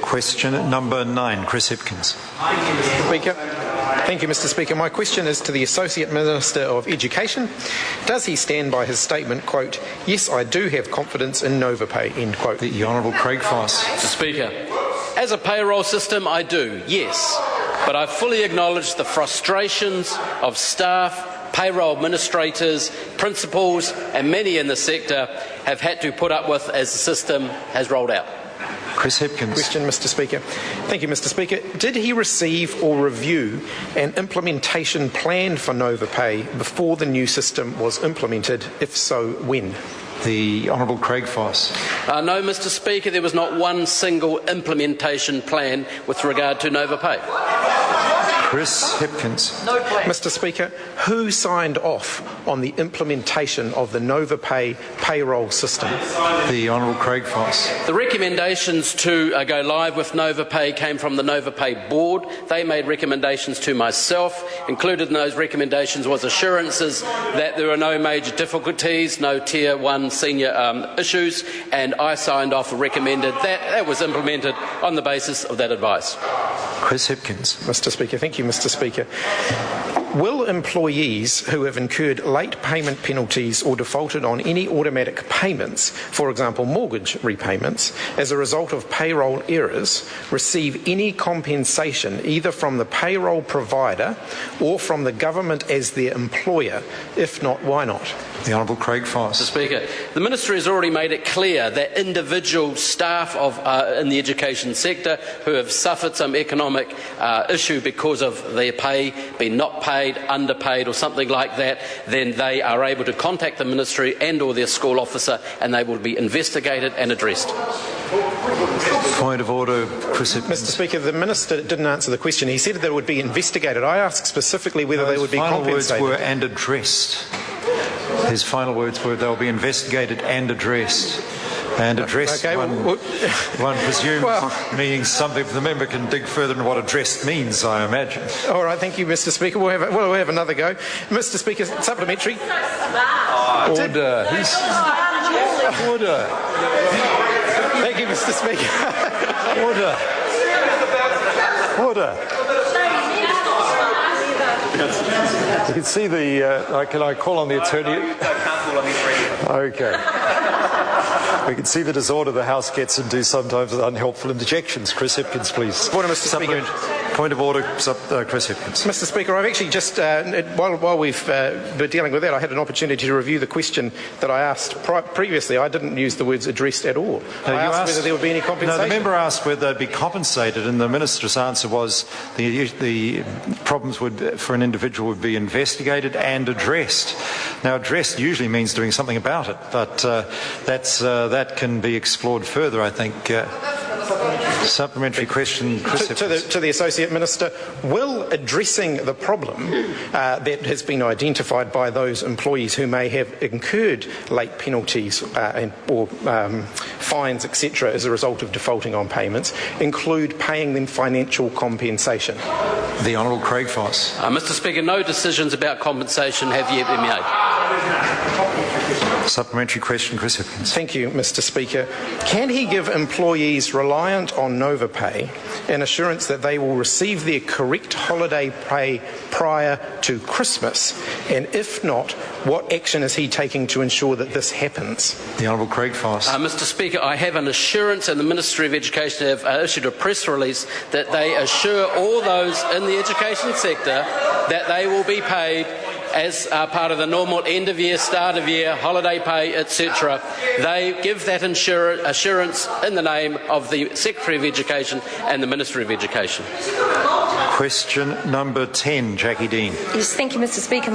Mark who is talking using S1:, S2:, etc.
S1: Question number 9, Chris Hipkins.
S2: Speaker. Thank you, Mr. Speaker. My question is to the Associate Minister of Education. Does he stand by his statement, quote, "Yes, I do have confidence in Novopay," end quote?
S1: The Honourable Craig Foss.
S3: Mr. Speaker, as a payroll system, I do, yes. But I fully acknowledge the frustrations of staff, payroll administrators, principals and many in the sector have had to put up with as the system has rolled out.
S1: Chris Hipkins.
S2: Question, Mr. Speaker. Thank you, Mr. Speaker. Did he receive or review an implementation plan for Novopay before the new system was implemented? If so, when?
S1: The Honourable Craig Foss.
S3: No, Mr. Speaker, there was not one single implementation plan with regard to Novopay.
S1: Chris Hipkins.
S2: Mr. Speaker, who signed off on the implementation of the Novopay payroll system?
S1: The Honourable Craig Foss.
S3: The recommendations to go live with Novopay came from the Novopay board. They made recommendations to myself. Included in those recommendations was assurances that there were no major difficulties, no Tier 1 senior issues, and I signed off and recommended that that was implemented on the basis of that advice.
S1: Chris Hipkins.
S2: Mr. Speaker, thank you, Mr. Speaker. Will employees who have incurred late payment penalties or defaulted on any automatic payments, for example mortgage repayments, as a result of payroll errors, receive any compensation either from the payroll provider or from the government as their employer? If not, why not?
S1: The Honourable Craig Foss.
S3: Mr. Speaker, the Ministry has already made it clear that individual staff in the education sector who have suffered some economic issue because of their pay being not paid, underpaid or something like that, then they are able to contact the Ministry and or their school officer and they will be investigated and addressed.
S1: Point of order, Chris Hipkins.
S2: Mr. Speaker, the Minister didn't answer the question. He said that it would be investigated. I asked specifically whether they would be compensated.
S1: His final words were "and addressed." His final words were they'll be investigated and addressed. And addressed,
S2: okay,
S1: one presumes, meaning something. The member can dig further into what addressed means, I imagine.
S2: All right, thank you, Mr. Speaker. We'll have another go. Mr. Speaker, supplementary.
S1: Order. Order.
S2: Thank you, Mr. Speaker.
S1: Order. Order. You can see the. Can I call on the attorney? Okay. We can see the disorder the House gets into sometimes with unhelpful interjections. Chris Hipkins, please.
S2: Order, Mr. Speaker.
S1: Point of order, Chris Hipkins.
S2: Mr. Speaker, I've actually just, while we've been dealing with that, I had an opportunity to review the question that I asked previously. I didn't use the words addressed at all.
S1: No,
S2: I asked whether there would be any compensation.
S1: No, the member asked whether they'd be compensated, and the Minister's answer was the problems for an individual would be investigated and addressed. Now, addressed usually means doing something about it, but that can be explored further, I think. Supplementary question, Chris Hipkins.
S2: To the Associate Minister, will addressing the problem that has been identified by those employees who may have incurred late penalties or fines, etc., as a result of defaulting on payments, include paying them financial compensation?
S1: The Honourable Craig Foss.
S3: Mr. Speaker, no decisions about compensation have yet been made.
S1: Supplementary question, Chris Hipkins.
S2: Thank you, Mr. Speaker. Can he give employees reliant on Novopay an assurance that they will receive their correct holiday pay prior to Christmas? And if not, what action is he taking to ensure that this happens?
S1: The Honourable Craig Foss.
S3: Mr. Speaker, I have an assurance, and the Ministry of Education have issued a press release that they assure all those in the education sector that they will be paid as part of the normal end of year, start of year, holiday pay, etc. They give that assurance in the name of the Secretary of Education and the Ministry of Education.
S1: Question number 10, Jackie Dean.
S4: Yes, thank you, Mr. Speaker.